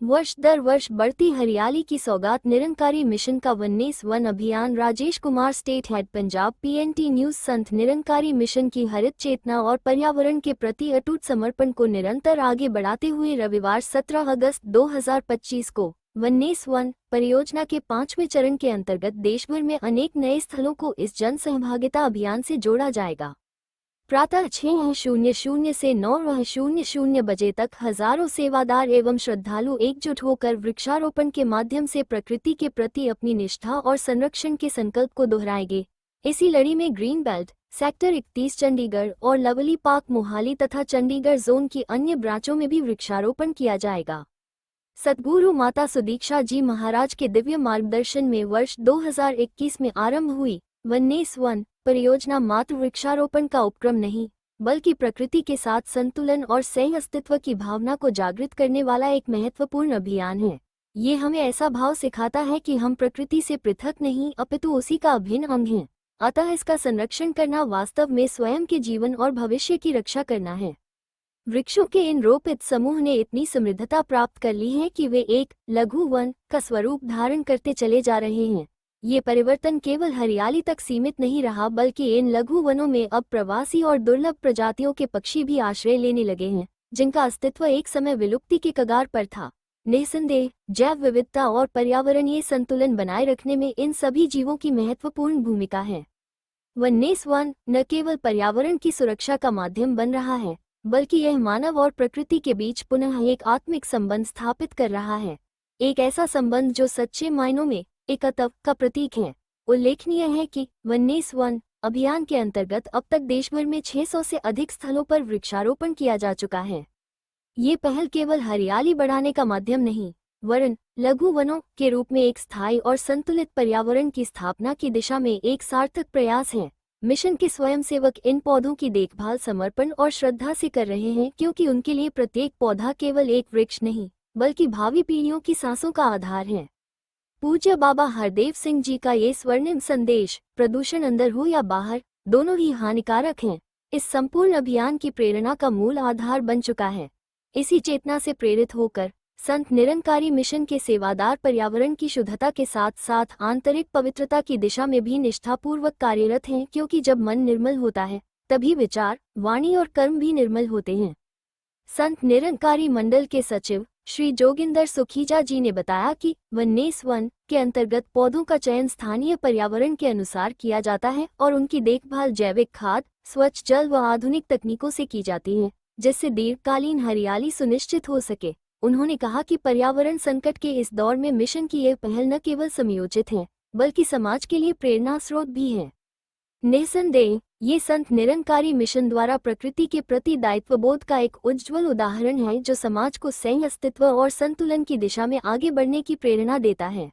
वर्ष दर वर्ष बढ़ती हरियाली की सौगात निरंकारी मिशन का 19 वन अभियान। Rajesh Kumar, state head, Punjab, PNT news. Sant Nirankari mission की हरित चेतना और पर्यावरण के प्रति अटूट समर्पण को निरंतर आगे बढ़ाते हुए रविवार 17 अगस्त 2025 को 19 वन परियोजना के 5वें चरण के अंतर्गत देशभर में अनेक नए स्थलों को इस जन सहभागिता अभियान से जोड़ा जाएगा। प्रातः 6:00 से 9:00 बजे तक हजारों सेवादार एवं श्रद्धालु एकजुट होकर वृक्षारोपण के माध्यम से प्रकृति के प्रति अपनी निष्ठा और संरक्षण के संकल्प को दोहराएंगे। इसी लड़ी में ग्रीन बेल्ट, सेक्टर 31 चंडीगढ़ और लवली पार्क मोहाली तथा चंडीगढ़ जोन की अन्य ब्रांचों में भी वृक्षारोपण किया जाएगा। सद्गुरु माता सुदीक्षा जी महाराज के दिव्य मार्गदर्शन में वर्ष 2021 में आरंभ हुई 19 वन परियोजना मात्र वृक्षारोपण का उपक्रम नहीं, बल्कि प्रकृति के साथ संतुलन और सह अस्तित्व की भावना को जागृत करने वाला एक महत्वपूर्ण अभियान है। ये हमें ऐसा भाव सिखाता है कि हम प्रकृति से पृथक नहीं अपितु उसी का अभिन्न अंग हैं। अतः इसका संरक्षण करना वास्तव में स्वयं के जीवन और भविष्य की रक्षा करना है। वृक्षों के इन रोपित समूह ने इतनी समृद्धता प्राप्त कर ली है कि वे एक लघु वन का स्वरूप धारण करते चले जा रहे हैं। ये परिवर्तन केवल हरियाली तक सीमित नहीं रहा, बल्कि इन लघु वनों में अब प्रवासी और दुर्लभ प्रजातियों के पक्षी भी आश्रय लेने लगे हैं, जिनका अस्तित्व एक समय विलुप्ति के कगार पर था। निस्संदेह जैव विविधता और पर्यावरणीय संतुलन बनाए रखने में इन सभी जीवों की महत्वपूर्ण भूमिका है। 19 वन न केवल पर्यावरण की सुरक्षा का माध्यम बन रहा है, बल्कि यह मानव और प्रकृति के बीच पुनः एक आत्मिक संबंध स्थापित कर रहा है। एक ऐसा संबंध जो सच्चे मायनों में एकत्व का प्रतीक है। उल्लेखनीय है कि 19 वन अभियान के अंतर्गत अब तक देशभर में 600 से अधिक स्थलों पर वृक्षारोपण किया जा चुका है। ये पहल केवल हरियाली बढ़ाने का माध्यम नहीं, वरन लघु वनों के रूप में एक स्थायी और संतुलित पर्यावरण की स्थापना की दिशा में एक सार्थक प्रयास है। मिशन के स्वयंसेवक इन पौधों की देखभाल समर्पण और श्रद्धा से कर रहे हैं, क्योंकि उनके लिए प्रत्येक पौधा केवल एक वृक्ष नहीं, बल्कि भावी पीढ़ियों की सांसों का आधार है। पूज्य बाबा हरदेव सिंह जी का ये स्वर्णिम संदेश, प्रदूषण अंदर हो या बाहर, दोनों ही हानिकारक हैं, इस संपूर्ण अभियान की प्रेरणा का मूल आधार बन चुका है। इसी चेतना से प्रेरित होकर संत निरंकारी मिशन के सेवादार पर्यावरण की शुद्धता के साथ साथ आंतरिक पवित्रता की दिशा में भी निष्ठापूर्वक कार्यरत हैं, क्योंकि जब मन निर्मल होता है तभी विचार, वाणी और कर्म भी निर्मल होते हैं। संत निरंकारी मंडल के सचिव श्री जोगिंदर सुखीजा जी ने बताया कि 19 वन के अंतर्गत पौधों का चयन स्थानीय पर्यावरण के अनुसार किया जाता है और उनकी देखभाल जैविक खाद, स्वच्छ जल व आधुनिक तकनीकों से की जाती है, जिससे दीर्घकालीन हरियाली सुनिश्चित हो सके। उन्होंने कहा कि पर्यावरण संकट के इस दौर में मिशन की यह पहल न केवल समयोचित है, बल्कि समाज के लिए प्रेरणा स्रोत भी है। निस्संदेह ये संत निरंकारी मिशन द्वारा प्रकृति के प्रति दायित्वबोध का एक उज्ज्वल उदाहरण है, जो समाज को सह अस्तित्व और संतुलन की दिशा में आगे बढ़ने की प्रेरणा देता है।